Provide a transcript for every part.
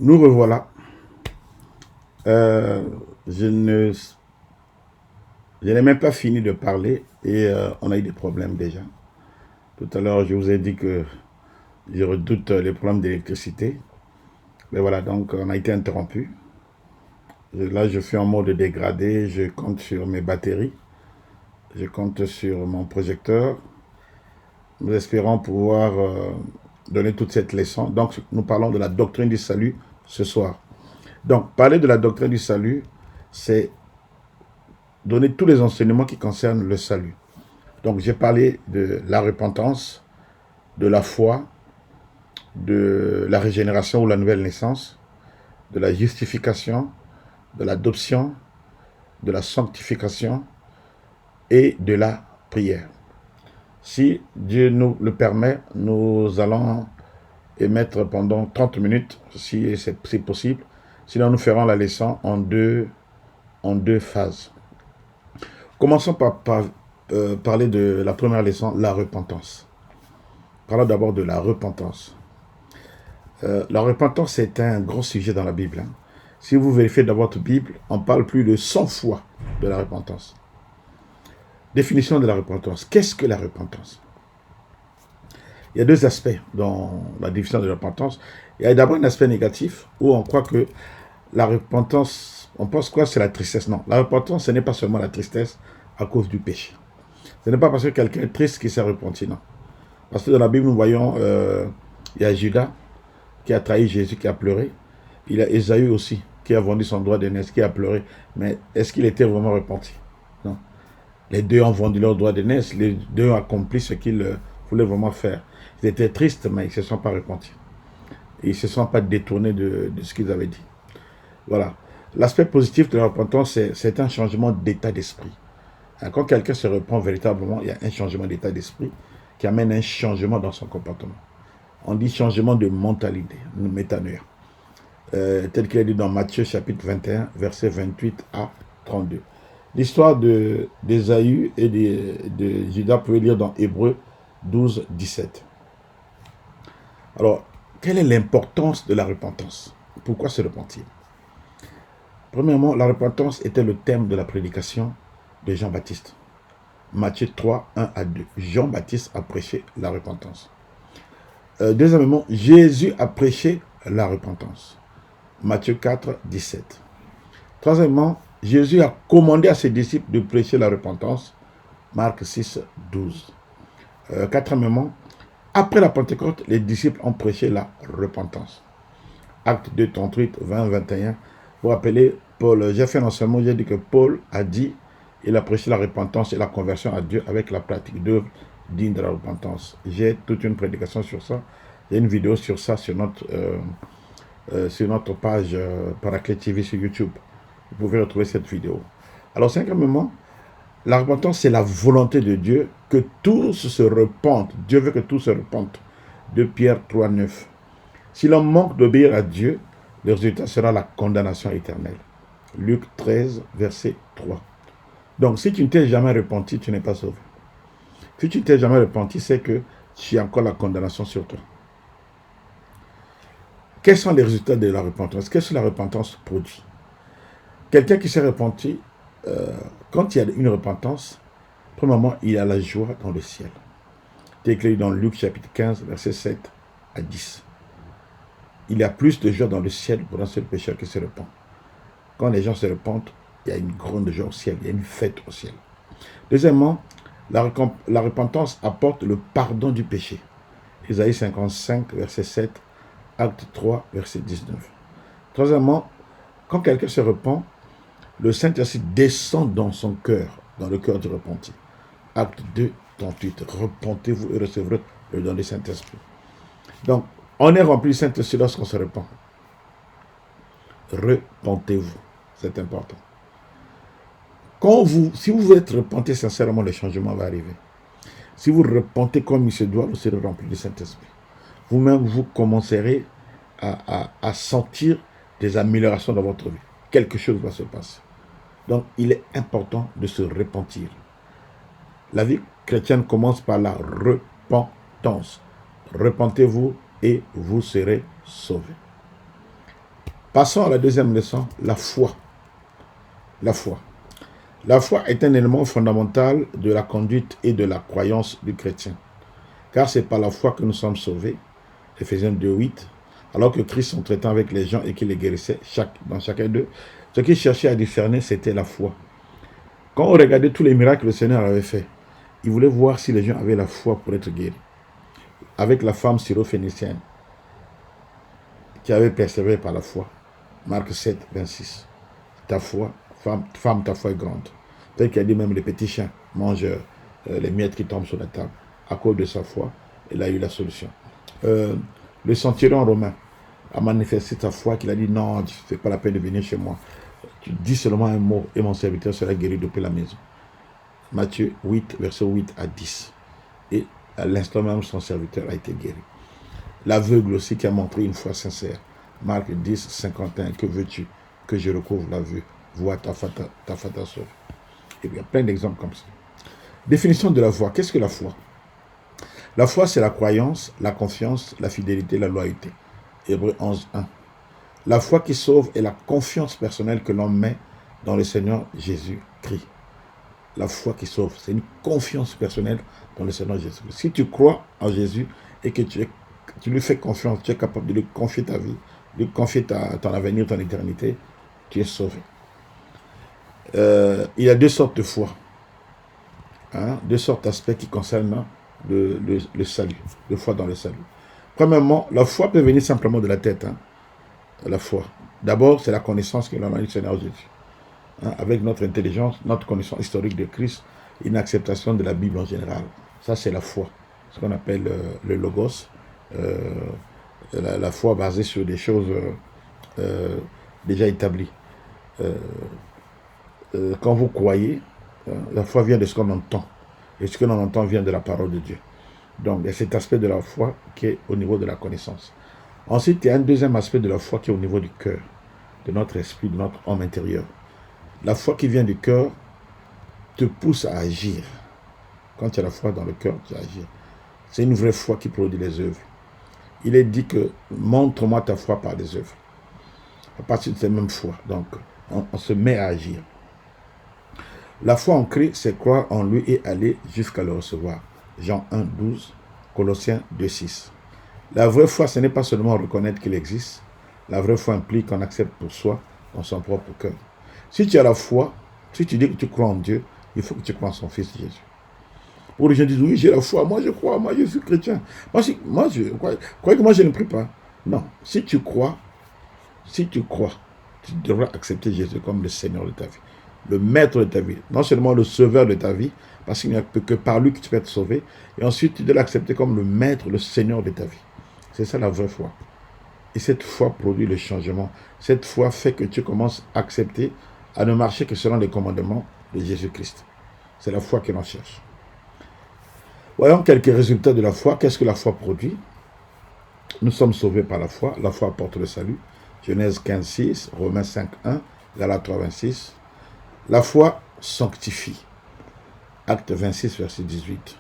Nous revoilà. Euh, je ne, je n'ai même pas fini de parler et on a eu des problèmes déjà. Tout à l'heure, je vous ai dit que je redoute les problèmes d'électricité. Mais voilà, donc on a été interrompu. Là, je suis en mode dégradé. Je compte sur mes batteries. Je compte sur mon projecteur. Nous espérons pouvoir donner toute cette leçon. Donc, nous parlons de la doctrine du salut ce soir. Donc, parler de la doctrine du salut, c'est donner tous les enseignements qui concernent le salut. Donc j'ai parlé de la repentance, de la foi, de la régénération ou la nouvelle naissance, de la justification, de l'adoption, de la sanctification et de la prière. Si Dieu nous le permet, nous allons émettre pendant 30 minutes, si c'est possible. Sinon, nous ferons la leçon en deux phases. Commençons par parler de la première leçon, la repentance. Parlons d'abord de la repentance. La repentance est un grand sujet dans la Bible. Hein. Si vous vérifiez dans votre Bible, on parle plus de 100 fois de la repentance. Définition de la repentance. Qu'est-ce que la repentance? Il y a deux aspects dans la définition de la repentance. Il y a d'abord un aspect négatif où on croit que la repentance, on pense quoi? C'est la tristesse. Non, la repentance, ce n'est pas seulement la tristesse à cause du péché. Ce n'est pas parce que quelqu'un est triste qu'il s'est repenti, non. Parce que dans la Bible, nous voyons, il y a Judas qui a trahi Jésus, qui a pleuré. Il y a Ésaü aussi, qui a vendu son droit d'aînesse, qui a pleuré. Mais est-ce qu'il était vraiment repenti? Non. Les deux ont vendu leur droit d'aînesse, les deux ont accompli ce qu'ils voulaient vraiment faire. Ils étaient tristes, mais ils ne se sont pas repentis. Ils ne se sont pas détournés de ce qu'ils avaient dit. Voilà. L'aspect positif de la repentance, c'est un changement d'état d'esprit. Quand quelqu'un se repent véritablement, il y a un changement d'état d'esprit qui amène un changement dans son comportement. On dit changement de mentalité, métanoïa. Tel qu'il est dit dans Matthieu chapitre 21, versets 28 à 32. L'histoire d'Ésaü et de Judas, vous pouvez lire dans Hébreux 12, 17. Alors, quelle est l'importance de la repentance? Pourquoi se repentir? Premièrement, la repentance était le thème de la prédication de Jean-Baptiste. Matthieu 3, 1 à 2. Jean-Baptiste a prêché la repentance. Deuxièmement, Jésus a prêché la repentance. Matthieu 4, 17. Troisièmement, Jésus a commandé à ses disciples de prêcher la repentance. Marc 6, 12. Quatrièmement, après la Pentecôte, les disciples ont prêché la repentance. Acte 2, 38, 20, 21. Vous vous rappelez, Paul, j'ai fait un enseignement, j'ai dit que Paul a dit, il a prêché la repentance et la conversion à Dieu avec la pratique d'œuvres dignes de la repentance. J'ai toute une prédication sur ça. Il y a une vidéo sur ça sur notre page Paraclet TV sur YouTube. Vous pouvez retrouver cette vidéo. Alors, cinquièmement, la repentance, c'est la volonté de Dieu que tous se repentent. Dieu veut que tous se repentent. 2 Pierre 3, 9. Si l'on manque d'obéir à Dieu, le résultat sera la condamnation éternelle. Luc 13, verset 3. Donc, si tu ne t'es jamais repenti, tu n'es pas sauvé. Si tu ne t'es jamais repenti, c'est que tu as encore la condamnation sur toi. Quels sont les résultats de la repentance? Qu'est-ce que la repentance produit? Quelqu'un qui s'est repenti, quand il y a une repentance, premièrement, il a la joie dans le ciel. C'est écrit dans Luc chapitre 15, verset 7 à 10. Il y a plus de joie dans le ciel pour un seul pécheur qui se repent. Quand les gens se repentent, il y a une grande joie au ciel, il y a une fête au ciel. Deuxièmement, la repentance apporte le pardon du péché. Ésaïe 55, verset 7, Acte 3, verset 19. Troisièmement, quand quelqu'un se repent, le Saint-Esprit descend dans son cœur, dans le cœur du repenti. Acte 2, 38. Repentez-vous et recevrez le don du Saint-Esprit. Donc, on est rempli du Saint-Esprit lorsqu'on se repent. Repentez-vous. C'est important. Si vous êtes repenti sincèrement, le changement va arriver. Si vous repentez comme il se doit, vous serez rempli du Saint-Esprit. Vous-même, vous commencerez à sentir des améliorations dans votre vie. Quelque chose va se passer. Donc, il est important de se repentir. La vie chrétienne commence par la repentance. Repentez-vous et vous serez sauvés. Passons à la deuxième leçon, la foi. La foi. La foi est un élément fondamental de la conduite et de la croyance du chrétien. Car c'est par la foi que nous sommes sauvés. Éphésiens 2:8. Alors que Christ, en traitant avec les gens et qu'il les guérissait, dans chacun d'eux, ce qu'il cherchait à discerner, c'était la foi. Quand on regardait tous les miracles que le Seigneur avait fait, il voulait voir si les gens avaient la foi pour être guéris. Avec la femme syrophénicienne, qui avait persévéré par la foi. Marc 7:26. Ta foi, femme, ta foi est grande. Tel qu'il a dit même les petits chiens mangent les miettes qui tombent sur la table. À cause de sa foi, il a eu la solution. Le centurion romain a manifesté sa foi, qu'il a dit non, c'est pas la peine de venir chez moi. Tu dis seulement un mot et mon serviteur sera guéri depuis la maison. Matthieu 8, verset 8 à 10. Et à l'instant même, son serviteur a été guéri. L'aveugle aussi qui a montré une foi sincère. Marc 10, 51. Que veux-tu? Que je recouvre la vue. Vois ta foi sauve. Et il y a plein d'exemples comme ça. Définition de la foi. Qu'est-ce que la foi? La foi, c'est la croyance, la confiance, la fidélité, la loyauté. Hébreux 11, 1. La foi qui sauve est la confiance personnelle que l'on met dans le Seigneur Jésus-Christ. La foi qui sauve, c'est une confiance personnelle dans le Seigneur Jésus-Christ. Si tu crois en Jésus et que tu lui fais confiance, tu es capable de lui confier ta vie, de lui confier ton avenir, ton éternité, tu es sauvé. Il y a deux sortes de foi. Deux sortes d'aspects qui concernent le salut, la foi dans le salut. Premièrement, la foi peut venir simplement de la tête. La foi. D'abord, c'est la connaissance que l'on a du Seigneur Jésus. Avec notre intelligence, notre connaissance historique de Christ, une acceptation de la Bible en général. Ça, c'est la foi. Ce qu'on appelle le logos. La foi basée sur des choses déjà établies. Quand vous croyez, la foi vient de ce qu'on entend. Et ce que l'on entend vient de la parole de Dieu. Donc, il y a cet aspect de la foi qui est au niveau de la connaissance. Ensuite, il y a un deuxième aspect de la foi qui est au niveau du cœur, de notre esprit, de notre homme intérieur. La foi qui vient du cœur te pousse à agir. Quand tu as la foi dans le cœur, tu vas agir. C'est une vraie foi qui produit les œuvres. Il est dit que montre-moi ta foi par les œuvres. À partir de cette même foi, donc, on se met à agir. La foi en Christ, c'est croire en lui et aller jusqu'à le recevoir. Jean 1, 12, Colossiens 2, 6. La vraie foi, ce n'est pas seulement reconnaître qu'il existe. La vraie foi implique qu'on accepte pour soi, dans son propre cœur. Si tu as la foi, si tu dis que tu crois en Dieu, il faut que tu crois en son Fils Jésus. Pour les gens disent, oui, j'ai la foi, moi je crois, moi je suis chrétien. Moi je crois que moi je ne prie pas. Non, si tu crois, tu devras accepter Jésus comme le Seigneur de ta vie, le maître de ta vie, non seulement le sauveur de ta vie, parce qu'il n'y a que par lui que tu peux être sauvé, et ensuite tu dois l'accepter comme le maître, le Seigneur de ta vie. C'est ça la vraie foi. Et cette foi produit le changement. Cette foi fait que tu commences à accepter, à ne marcher que selon les commandements de Jésus-Christ. C'est la foi que l'on cherche. Voyons quelques résultats de la foi. Qu'est-ce que la foi produit? Nous sommes sauvés par la foi. La foi apporte le salut. Genèse 15, 6, Romains 5, 1, Galates 3, 26. La foi sanctifie. Acte 26, verset 18.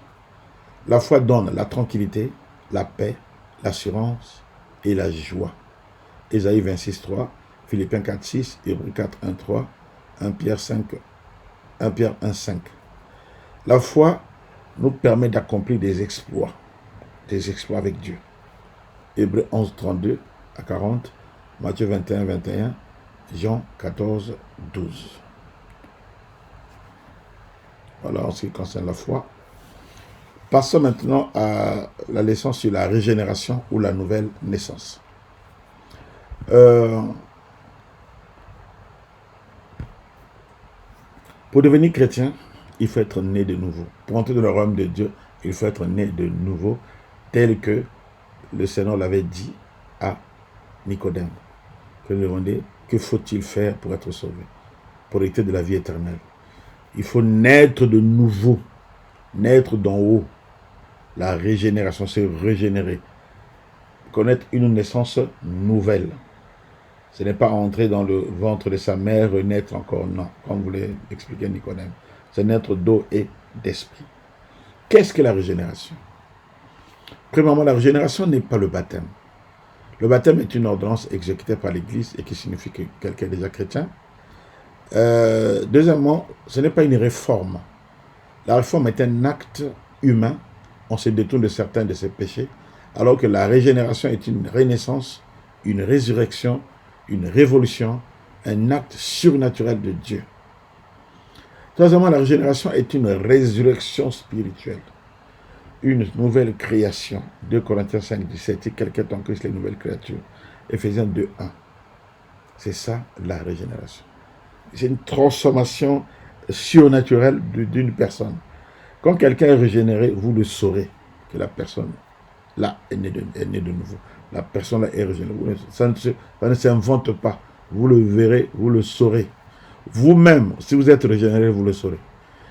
La foi donne la tranquillité, la paix, l'assurance et la joie. Ésaïe 26, 3, Philippiens 4, 6, Hébreux 4, 1, 3, 1 Pierre 1, 5. La foi nous permet d'accomplir des exploits avec Dieu. Hébreux 11, 32 à 40, Matthieu 21, 21, Jean 14, 12. Voilà en ce qui concerne la foi. Passons maintenant à la leçon sur la régénération ou la nouvelle naissance. Pour devenir chrétien, il faut être né de nouveau. Pour entrer dans le royaume de Dieu, il faut être né de nouveau, tel que le Seigneur l'avait dit à Nicodème. Que lui demandait, que faut-il faire pour être sauvé, pour hériter de la vie éternelle? Il faut naître de nouveau, naître d'en haut. La régénération, c'est régénérer. Connaître une naissance nouvelle. Ce n'est pas entrer dans le ventre de sa mère, renaître encore, non, comme voulait expliquer Nicodème. C'est naître d'eau et d'esprit. Qu'est-ce que la régénération? Premièrement, la régénération n'est pas le baptême. Le baptême est une ordonnance exécutée par l'Église et qui signifie que quelqu'un est déjà chrétien. Deuxièmement, ce n'est pas une réforme. La réforme est un acte humain. On se détourne de certains de ses péchés, alors que la régénération est une renaissance, une résurrection, une révolution, un acte surnaturel de Dieu. Troisièmement, la régénération est une résurrection spirituelle, une nouvelle création. 2 Corinthiens 5, 17, si quelqu'un est en Christ, les nouvelles créatures. Éphésiens 2, 1. C'est ça la régénération. C'est une transformation surnaturelle d'une personne. Quand quelqu'un est régénéré, vous le saurez que la personne là est née de nouveau. La personne là est régénérée. Ça ne s'invente pas. Vous le verrez, vous le saurez. Vous-même, si vous êtes régénéré, vous le saurez.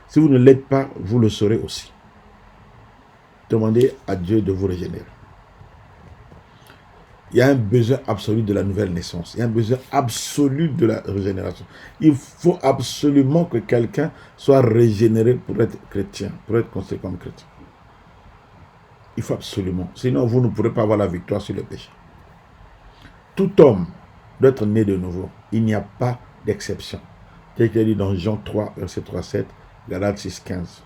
Si vous ne l'êtes pas, vous le saurez aussi. Demandez à Dieu de vous régénérer. Il y a un besoin absolu de la nouvelle naissance. Il y a un besoin absolu de la régénération. Il faut absolument que quelqu'un soit régénéré pour être chrétien, pour être considéré comme chrétien. Il faut absolument. Sinon, vous ne pourrez pas avoir la victoire sur le péché. Tout homme doit être né de nouveau. Il n'y a pas d'exception. Tel qu'il est dit dans Jean 3, verset 3-7, Galates 6, 15.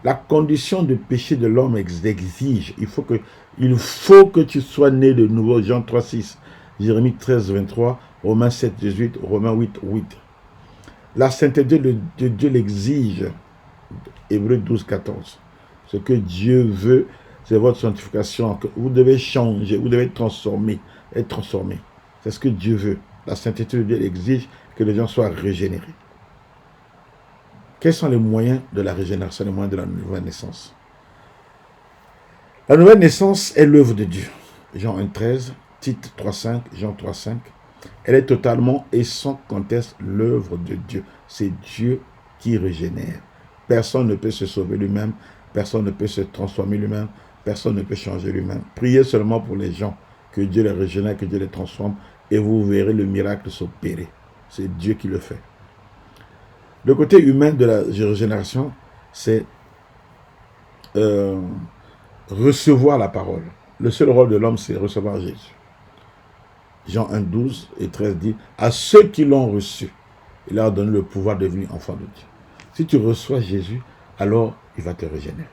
La condition de péché de l'homme exige, il faut que tu sois né de nouveau. Jean 3, 6, Jérémie 13, 23, Romains 7, 18, Romains 8, 8. La sainteté de Dieu l'exige. Hébreux 12, 14. Ce que Dieu veut, c'est votre sanctification. Vous devez changer, vous devez être transformé. C'est ce que Dieu veut. La sainteté de Dieu exige que les gens soient régénérés. Quels sont les moyens de la régénération, les moyens de la nouvelle naissance? La nouvelle naissance est l'œuvre de Dieu. Jean 1,13, Tite 3,5, Jean 3,5. Elle est totalement et sans conteste l'œuvre de Dieu. C'est Dieu qui régénère. Personne ne peut se sauver lui-même. Personne ne peut se transformer lui-même. Personne ne peut changer lui-même. Priez seulement pour les gens, que Dieu les régénère, que Dieu les transforme, et vous verrez le miracle s'opérer. C'est Dieu qui le fait. Le côté humain de la régénération, c'est recevoir la parole. Le seul rôle de l'homme, c'est recevoir Jésus. Jean 1, 12 et 13 dit, à ceux qui l'ont reçu, il leur a donné le pouvoir de devenir enfant de Dieu. Si tu reçois Jésus, alors il va te régénérer.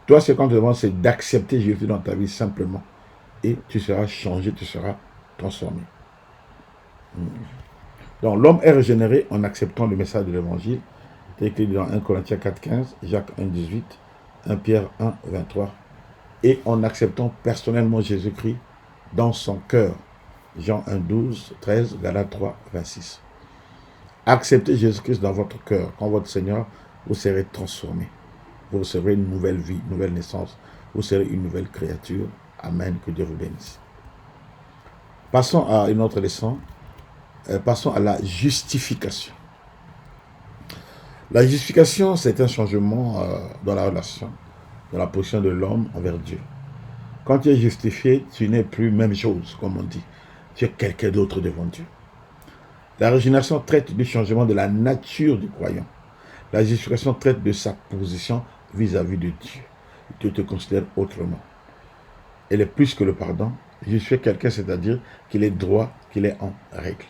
Toi, ce qu'on te demande, c'est d'accepter Jésus dans ta vie simplement. Et tu seras changé, tu seras transformé. Donc, l'homme est régénéré en acceptant le message de l'évangile, tel qu'il est dans 1 Corinthiens 4, 15, Jacques 1, 18, 1 Pierre 1, 23, et en acceptant personnellement Jésus-Christ dans son cœur, Jean 1, 12, 13, Galates 3, 26. Acceptez Jésus-Christ dans votre cœur. Quand votre Seigneur, vous serez transformé. Vous recevrez une nouvelle vie, une nouvelle naissance. Vous serez une nouvelle créature. Amen. Que Dieu vous bénisse. Passons à une autre leçon. Passons à la justification. La justification, c'est un changement dans la relation, dans la position de l'homme envers Dieu. Quand tu es justifié, tu n'es plus même chose, comme on dit. Tu es quelqu'un d'autre devant Dieu. La régénération traite du changement de la nature du croyant. La justification traite de sa position vis-à-vis de Dieu. Dieu te considère autrement. Elle est plus que le pardon. Justifier quelqu'un, c'est-à-dire qu'il est droit, qu'il est en règle.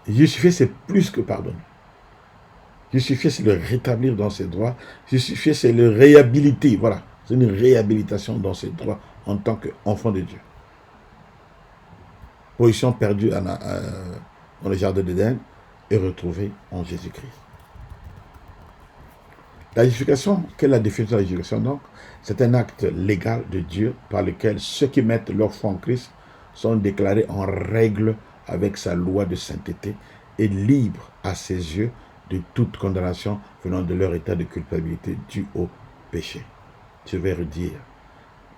Justifier, c'est plus que pardonner. Justifier, c'est le rétablir dans ses droits. Justifier, c'est le réhabiliter. Voilà, c'est une réhabilitation dans ses droits en tant qu'enfant de Dieu. Position perdue dans le jardin d'Éden et retrouvée en Jésus-Christ. La justification, quelle est la définition de la justification donc? C'est un acte légal de Dieu par lequel ceux qui mettent leur foi en Christ sont déclarés en règle avec sa loi de sainteté et libres à ses yeux de toute condamnation venant de leur état de culpabilité dû au péché. Je vais redire.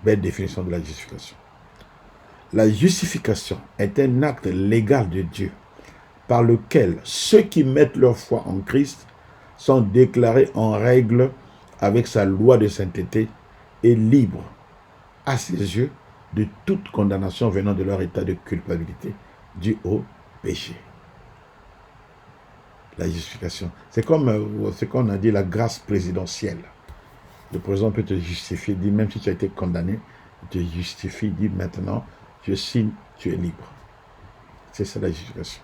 Belle définition de la justification. La justification est un acte légal de Dieu par lequel ceux qui mettent leur foi en Christ sont déclarés en règle avec sa loi de sainteté et libres à ses yeux de toute condamnation venant de leur état de culpabilité dû au péché. La justification. C'est comme ce qu'on a dit, la grâce présidentielle. Le président peut te justifier, dit même si tu as été condamné, il te justifie, dit maintenant, je signe, tu es libre. C'est ça la justification.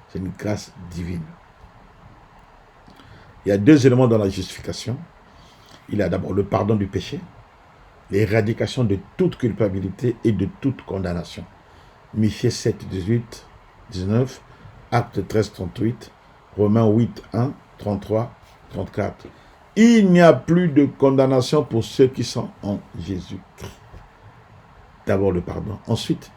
C'est une grâce divine. Il y a deux éléments dans la justification. Il y a d'abord le pardon du péché, l'éradication de toute culpabilité et de toute condamnation. Michée 7, 18, 19, Acte 13, 38, Romains 8, 1, 33, 34. Il n'y a plus de condamnation pour ceux qui sont en Jésus-Christ. D'abord le pardon. Ensuite,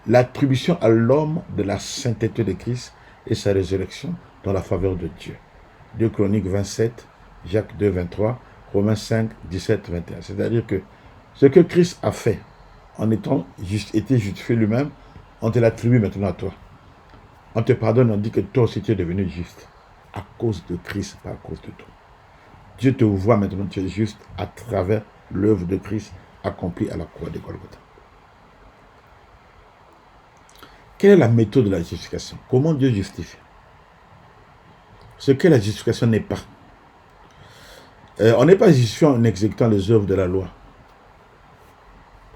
l'attribution à l'homme de la sainteté de Christ et sa résurrection dans la faveur de Dieu. 2 Chroniques 27, Jacques 2, 23, Romains 5, 17, 21. C'est-à-dire que ce que Christ a fait en étant été justifié lui-même, on te l'attribue maintenant à toi. On te pardonne, on dit que toi aussi tu es devenu juste à cause de Christ, pas à cause de toi. Dieu te voit maintenant, tu es juste à travers l'œuvre de Christ accomplie à la croix de Golgotha. Quelle est la méthode de la justification? Comment Dieu justifie? Ce que la justification n'est pas. On n'est pas justifié en exécutant les œuvres de la loi.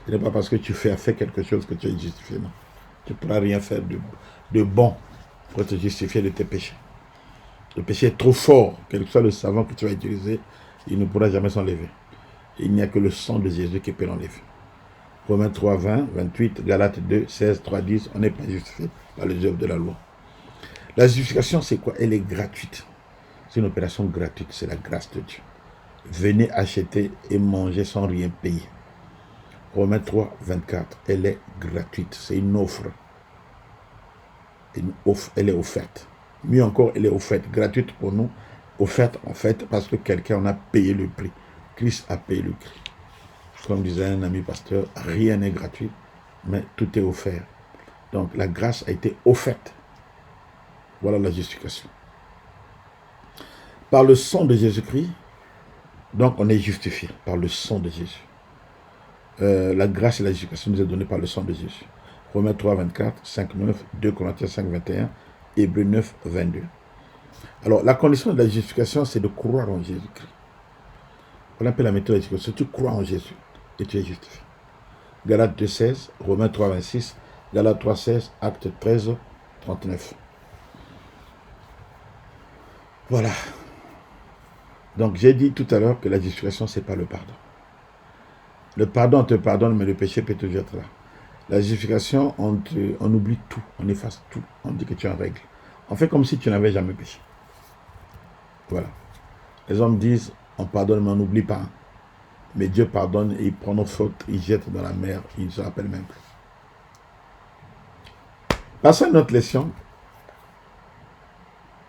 Ce n'est pas parce que tu fais quelque chose que tu es justifié, non. Tu ne pourras rien faire de bon pour te justifier de tes péchés. Le péché est trop fort, quel que soit le savon que tu vas utiliser, il ne pourra jamais s'enlever. Il n'y a que le sang de Jésus qui peut l'enlever. Romains 3, 20, 28, Galates 2, 16, 3, 10, on n'est pas justifié par les œuvres de la loi. La justification, c'est quoi? Elle est gratuite. C'est une opération gratuite, c'est la grâce de Dieu. Venez acheter et manger sans rien payer. Romains 3, 24, elle est gratuite, c'est une offre. Elle est offerte. Mieux encore, elle est offerte, gratuite pour nous, offerte en fait parce que quelqu'un en a payé le prix. Christ a payé le prix. Comme disait un ami pasteur, rien n'est gratuit, mais tout est offert. Donc la grâce a été offerte. Voilà la justification. Par le sang de Jésus-Christ, donc on est justifié par le sang de Jésus. La grâce et la justification nous est donnée par le sang de Jésus. Romains 3, 24, 5, 9, 2 Corinthiens 5, 21, Hébreux 9, 22. Alors, la condition de la justification, c'est de croire en Jésus-Christ. On appelle la méthode de la justification. Tu crois en Jésus et tu es justifié. Galates 2, 16, Romains 3, 26, Galates 3, 16, Acte 13, 39. Voilà. Donc, j'ai dit tout à l'heure que la justification, ce n'est pas le pardon. Le pardon, on te pardonne, mais le péché peut toujours être là. La justification, on oublie tout, on efface tout, on dit que tu es en règle. On fait comme si tu n'avais jamais péché. Voilà. Les hommes disent, on pardonne, mais on n'oublie pas. Mais Dieu pardonne et il prend nos fautes, il jette dans la mer, il ne se rappelle même plus. Passons à notre leçon.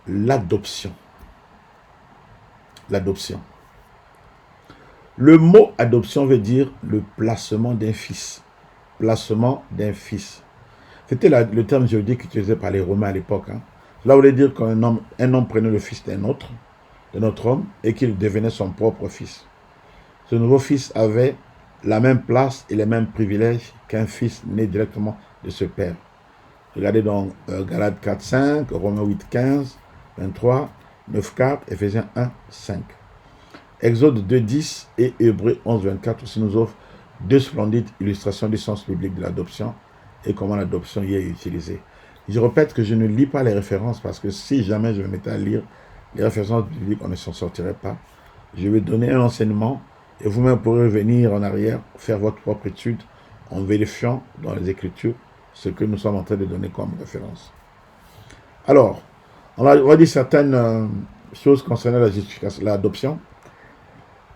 L'adoption. L'adoption. Le mot adoption veut dire le placement d'un fils. Placement d'un fils. C'était le terme juridique utilisé par les Romains à l'époque. Cela voulait dire qu'un homme prenait le fils d'un autre homme, et qu'il devenait son propre fils. Ce nouveau fils avait la même place et les mêmes privilèges qu'un fils né directement de ce père. Regardez donc Galates 4, 5, Romains 8, 15, 23, 9, 4, Éphésiens 1, 5. Exode 2, 10 et Hébreux 11, 24 aussi nous offrent deux splendides illustrations du sens biblique de l'adoption et comment l'adoption y est utilisée. Je répète que je ne lis pas les références parce que si jamais je me mettais à lire les références bibliques, on ne s'en sortirait pas. Je vais donner un enseignement et vous-même pourrez revenir en arrière, faire votre propre étude en vérifiant dans les Écritures ce que nous sommes en train de donner comme référence. Alors, on va dire certaines choses concernant la justification, l'adoption.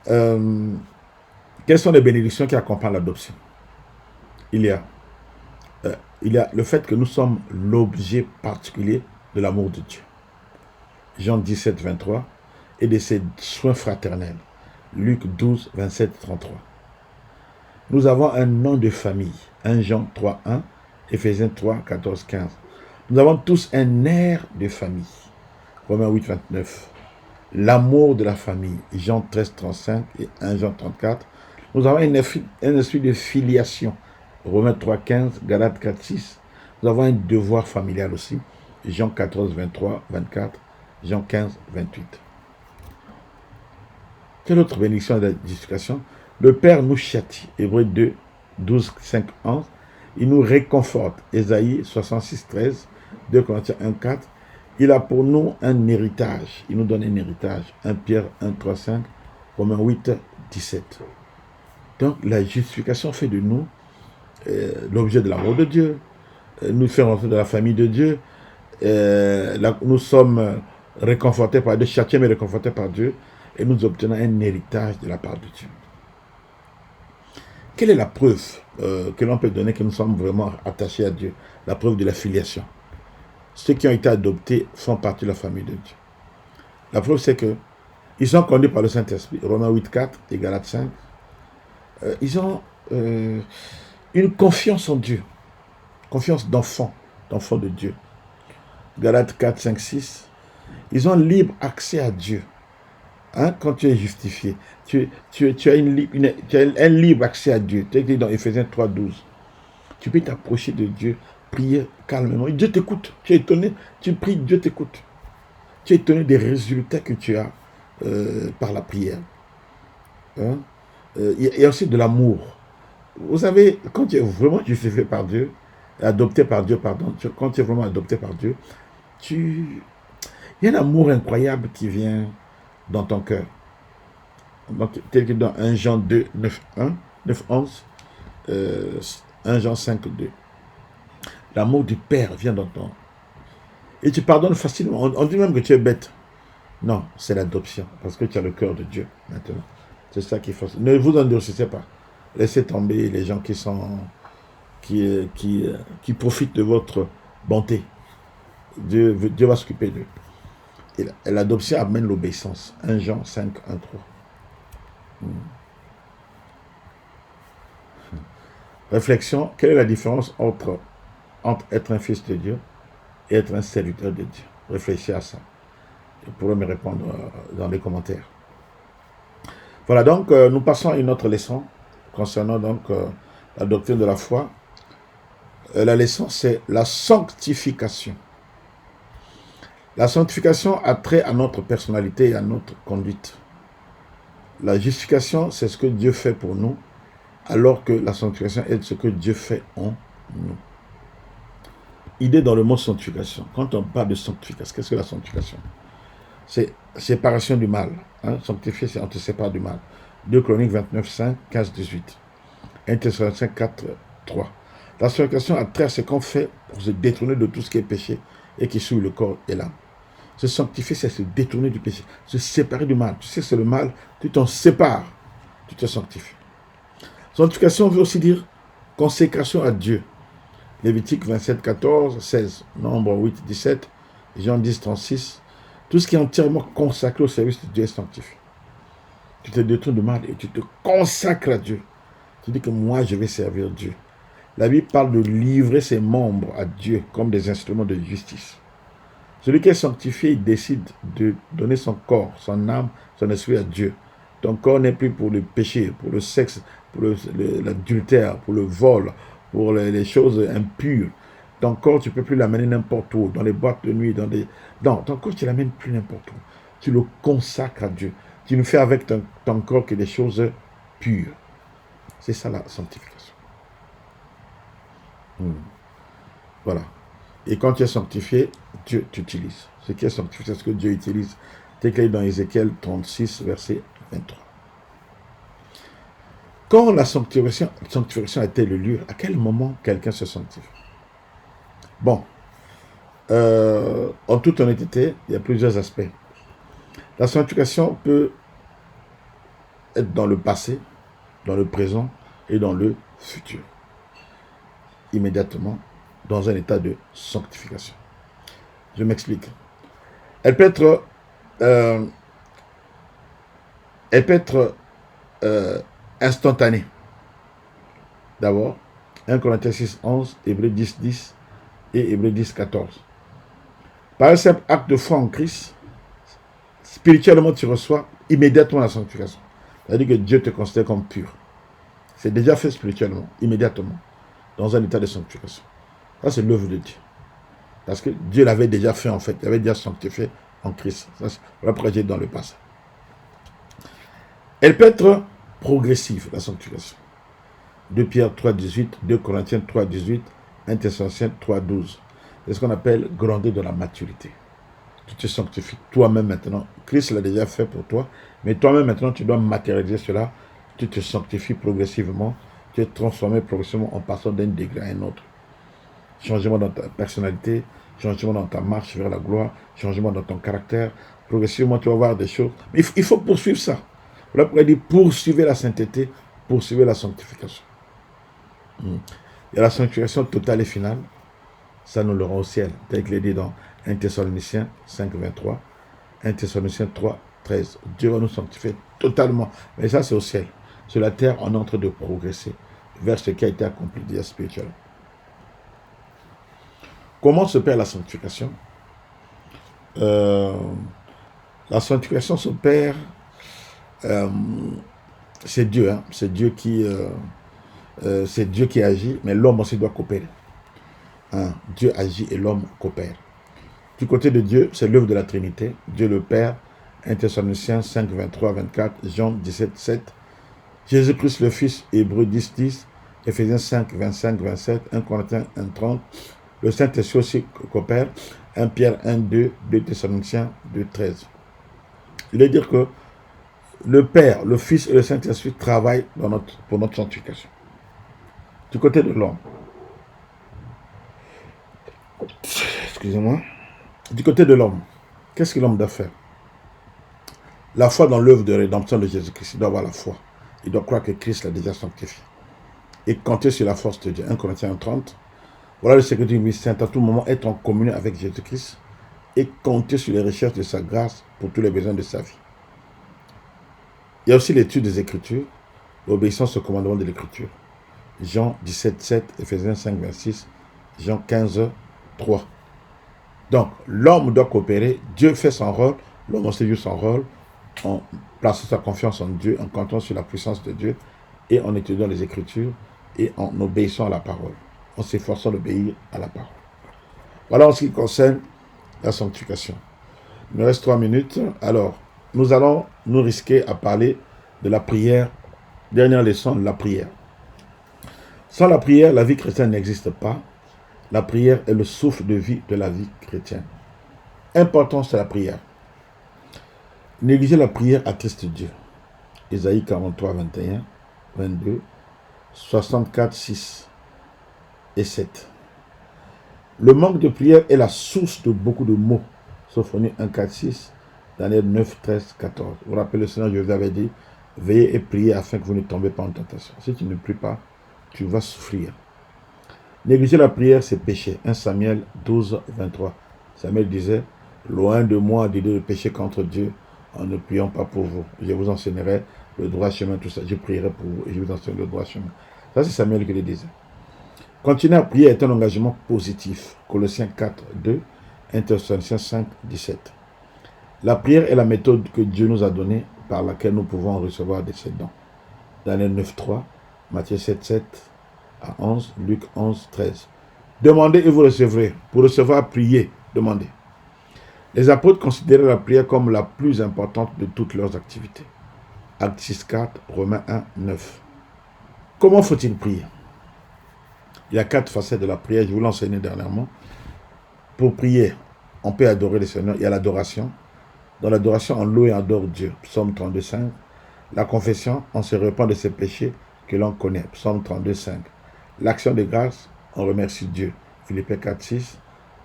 Quelles sont les bénédictions qui accompagnent l'adoption? Il y a le fait que nous sommes l'objet particulier de l'amour de Dieu. Jean 17, 23, et de ses soins fraternels. Luc 12, 27, 33. Nous avons un nom de famille. 1 Jean 3, 1, Éphésiens 3, 14, 15. Nous avons tous un air de famille. Romains 8, 29. L'amour de la famille. Jean 13, 35 et 1 Jean 34. Nous avons un esprit de filiation. Romains 3, 15, Galates 4, 6. Nous avons un devoir familial aussi. Jean 14, 23, 24. Jean 15, 28. Quelle autre bénédiction de la justification? Le Père nous châtie. Hébreux 2, 12, 5, 11. Il nous réconforte. Ésaïe 66, 13, 2 Corinthiens 1, 4. Il a pour nous un héritage. Il nous donne un héritage. 1 Pierre 1, 3, 5. Romains 8, 17. Donc la justification fait de nous l'objet de l'amour de Dieu. Nous fait rentrer dans la famille de Dieu. Nous sommes réconfortés par Dieu, châtiés mais réconfortés par Dieu. Et nous obtenons un héritage de la part de Dieu. Quelle est la preuve que l'on peut donner que nous sommes vraiment attachés à Dieu? La preuve de la filiation. Ceux qui ont été adoptés font partie de la famille de Dieu. La preuve, c'est que ils sont conduits par le Saint-Esprit. Romains 8, 4 et Galates 5. Ils ont une confiance en Dieu. Confiance d'enfant de Dieu. Galates 4, 5, 6. Ils ont libre accès à Dieu. Hein, quand tu es justifié, tu as un libre accès à Dieu. Tu es dit dans Ephésiens 3, 12. Tu peux t'approcher de Dieu, prier calmement. Dieu t'écoute. Tu es étonné. Tu pries, Dieu t'écoute. Tu es étonné des résultats que tu as par la prière. Hein? Il y a aussi de l'amour. Vous savez, quand tu es vraiment justifié par Dieu, adopté par Dieu, pardon, quand tu es vraiment adopté par Dieu, il y a un amour incroyable qui vient dans ton cœur. Donc, tel que dans 1 Jean 2, 9, 1, 9, 11, 1 Jean 5, 2. L'amour du Père vient dans ton... Et tu pardonnes facilement. On dit même que tu es bête. Non, c'est l'adoption, parce que tu as le cœur de Dieu maintenant. C'est ça qu'il faut. Ne vous endurcissez pas. Laissez tomber les gens qui profitent de votre bonté. Dieu va s'occuper d'eux. Et l'adoption amène l'obéissance. 1 Jean 5, 1, 3. Réflexion, quelle est la différence entre être un fils de Dieu et être un serviteur de Dieu? Réfléchissez à ça. Vous pourrez me répondre dans les commentaires. Voilà, donc nous passons à une autre leçon concernant donc la doctrine de la foi. La leçon, c'est la sanctification. La sanctification a trait à notre personnalité et à notre conduite. La justification, c'est ce que Dieu fait pour nous, alors que la sanctification est ce que Dieu fait en nous. Idée dans le mot sanctification. Quand on parle de sanctification, qu'est-ce que la sanctification? C'est séparation du mal. Hein? Sanctifier, c'est on te sépare du mal. 2 Chroniques 29, 5, 15, 18. 1 Thessaloniciens 4, 3. La sanctification a trait à ce qu'on fait pour se détourner de tout ce qui est péché et qui souille le corps et l'âme. Se sanctifier, c'est se détourner du péché, se séparer du mal. Tu sais, c'est le mal, tu t'en sépares, tu te sanctifies. Sanctification veut aussi dire consécration à Dieu. Lévitique 27, 14, 16, Nombre 8, 17, Jean 10, 36. Tout ce qui est entièrement consacré au service de Dieu est sanctifié. Tu te détournes du mal et tu te consacres à Dieu. Tu dis que moi, je vais servir Dieu. La Bible parle de livrer ses membres à Dieu comme des instruments de justice. Celui qui est sanctifié, il décide de donner son corps, son âme, son esprit à Dieu. Ton corps n'est plus pour le péché, pour le sexe, pour l'adultère, pour le vol, pour les choses impures. Ton corps, tu ne peux plus l'amener n'importe où, dans les boîtes de nuit, Non, ton corps, tu ne l'amènes plus n'importe où. Tu le consacres à Dieu. Tu ne fais avec ton corps que des choses pures. C'est ça la sanctification. Voilà. Et quand tu es sanctifié, Dieu t'utilise. Ce qui est sanctifié, c'est ce que Dieu utilise. C'est écrit dans Ézéchiel 36, verset 23. Quand la sanctification a été le lieu, à quel moment quelqu'un se sanctifie? Bon, en toute honnêteté, il y a plusieurs aspects. La sanctification peut être dans le passé, dans le présent et dans le futur. Immédiatement, dans un état de sanctification. Je m'explique. Elle peut être instantanée. D'abord, 1 Corinthiens 6, 11, Hébreux 10, 10 et Hébreux 10, 14. Par un simple acte de foi en Christ, spirituellement tu reçois immédiatement la sanctification. C'est-à-dire que Dieu te considère comme pur. C'est déjà fait spirituellement, immédiatement, dans un état de sanctification. Ça, c'est l'œuvre de Dieu. Parce que Dieu l'avait déjà fait en fait. Il avait déjà sanctifié en Christ. Voilà pourquoi j'ai dans le passé. Elle peut être progressive, la sanctification. 2 Pierre 3,18, 2 Corinthiens 3,18, 1 Thessaloniciens 3,12. C'est ce qu'on appelle grandir de la maturité. Tu te sanctifies toi-même maintenant. Christ l'a déjà fait pour toi, mais toi-même maintenant, tu dois matérialiser cela. Tu te sanctifies progressivement. Tu es transformé progressivement en passant d'un degré à un autre. Changement dans ta personnalité, changement dans ta marche vers la gloire, changement dans ton caractère. Progressivement, tu vas voir des choses. Mais il faut poursuivre ça. Voilà pourquoi il dit poursuivez la sainteté, poursuivez la sanctification. Il y a la sanctification totale et finale. Ça, nous l'aurons au ciel, tel qu'il est dit dans 1 Thessaloniciens 5, 23, 1 Thessaloniciens 3, 13. Dieu va nous sanctifier totalement. Mais ça, c'est au ciel. Sur la terre, on est en train de progresser vers ce qui a été accompli déjà spirituel. Comment se perd la sanctification? La sanctification se perd, c'est Dieu, hein? C'est Dieu qui agit, mais l'homme aussi doit coopérer. Hein? Dieu agit et l'homme coopère. Du côté de Dieu, c'est l'œuvre de la Trinité. Dieu le Père, 1 Thessaloniciens 5, 23, 24, Jean 17, 7, Jésus-Christ le Fils, Hébreux 10, 10, Éphésiens 5, 25, 27, 1 Corinthiens 1, 30, le Saint-Esprit aussi coopère, 1 Pierre 1, 2, 2 Thessaloniciens 2, 13. Il veut dire que le Père, le Fils et le Saint-Esprit travaillent pour notre sanctification. Du côté de l'homme, excusez-moi, du côté de l'homme, qu'est-ce que l'homme doit faire? La foi dans l'œuvre de rédemption de Jésus-Christ. Il doit avoir la foi. Il doit croire que Christ l'a déjà sanctifié. Et compter sur la force de Dieu. 1 Corinthiens 30. Voilà le secret du mystère. À tout moment, être en communion avec Jésus-Christ et compter sur les recherches de sa grâce pour tous les besoins de sa vie. Il y a aussi l'étude des Écritures, l'obéissance au commandement de l'Écriture. Jean 17, 7, Éphésiens 5, 26, Jean 15, 3. Donc, l'homme doit coopérer, Dieu fait son rôle, l'homme aussi joue son rôle, en plaçant sa confiance en Dieu, en comptant sur la puissance de Dieu, et en étudiant les Écritures, et en obéissant à la parole, en s'efforçant d'obéir à la parole. Voilà en ce qui concerne la sanctification. Il nous reste 3 minutes. Alors, nous allons nous risquer à parler de la prière. Dernière leçon, la prière. Sans la prière, la vie chrétienne n'existe pas. La prière est le souffle de vie de la vie chrétienne. Importance de la prière. Négliger la prière attriste Dieu. Ésaïe 43, 21, 22, 64, 6 et 7. Le manque de prière est la source de beaucoup de maux. Sophonie 1, 4, 6, Daniel 9, 13, 14. Vous vous rappelez, le Seigneur, je vous avais dit, veillez et priez afin que vous ne tombez pas en tentation. Si tu ne pries pas, tu vas souffrir. Négliger la prière, c'est pécher. 1 Samuel 12, 23. Samuel disait, loin de moi d'idée de pécher contre Dieu, en ne priant pas pour vous. Je vous enseignerai le droit chemin, tout ça. Je prierai pour vous et je vous enseignerai le droit chemin. Ça, c'est Samuel qui le disait. Continuer à prier est un engagement positif. Colossiens 4, 2, 1 Thessaloniciens 5, 17. La prière est la méthode que Dieu nous a donnée par laquelle nous pouvons recevoir de ses dons. Daniel 9, 3, Matthieu 7, 7 à 11, Luc 11, 13. Demandez et vous recevrez. Pour recevoir, priez, demandez. Les apôtres considéraient la prière comme la plus importante de toutes leurs activités. Actes 6, 4, Romains 1, 9. Comment faut-il prier? Il y a 4 facettes de la prière, je vous l'ai enseigné dernièrement. Pour prier, on peut adorer le Seigneur. Il y a l'adoration. Dans l'adoration, on loue et adore Dieu. Psaume 32, 5. La confession, on se repent de ses péchés que l'on connaît. Psaume 32, 5. L'action de grâce, on remercie Dieu. Philippiens 4, 6.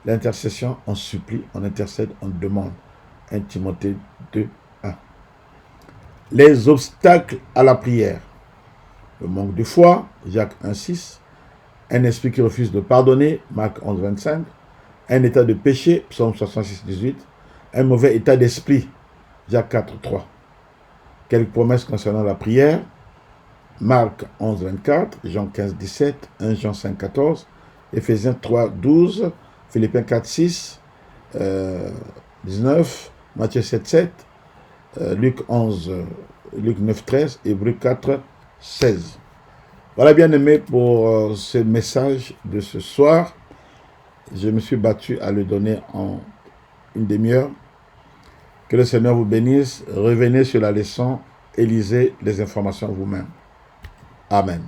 L'intercession, on supplie, on intercède, on demande. 1 Timothée 2, 1. Les obstacles à la prière. Le manque de foi, Jacques 1, 6. Un esprit qui refuse de pardonner, Marc 11, 25. Un état de péché, Psaume 66, 18. Un mauvais état d'esprit, Jacques 4, 3. Quelques promesses concernant la prière, Marc 11, 24, Jean 15, 17, 1 Jean 5, 14, Éphésiens 3, 12, Philippiens 4, 6, 19, Matthieu 7, 7, Luc 9, 13, Hébreux 4, 16. Voilà, bien aimé, pour ce message de ce soir. Je me suis battu à le donner en une demi-heure. Que le Seigneur vous bénisse. Revenez sur la leçon et lisez les informations vous-même. Amen.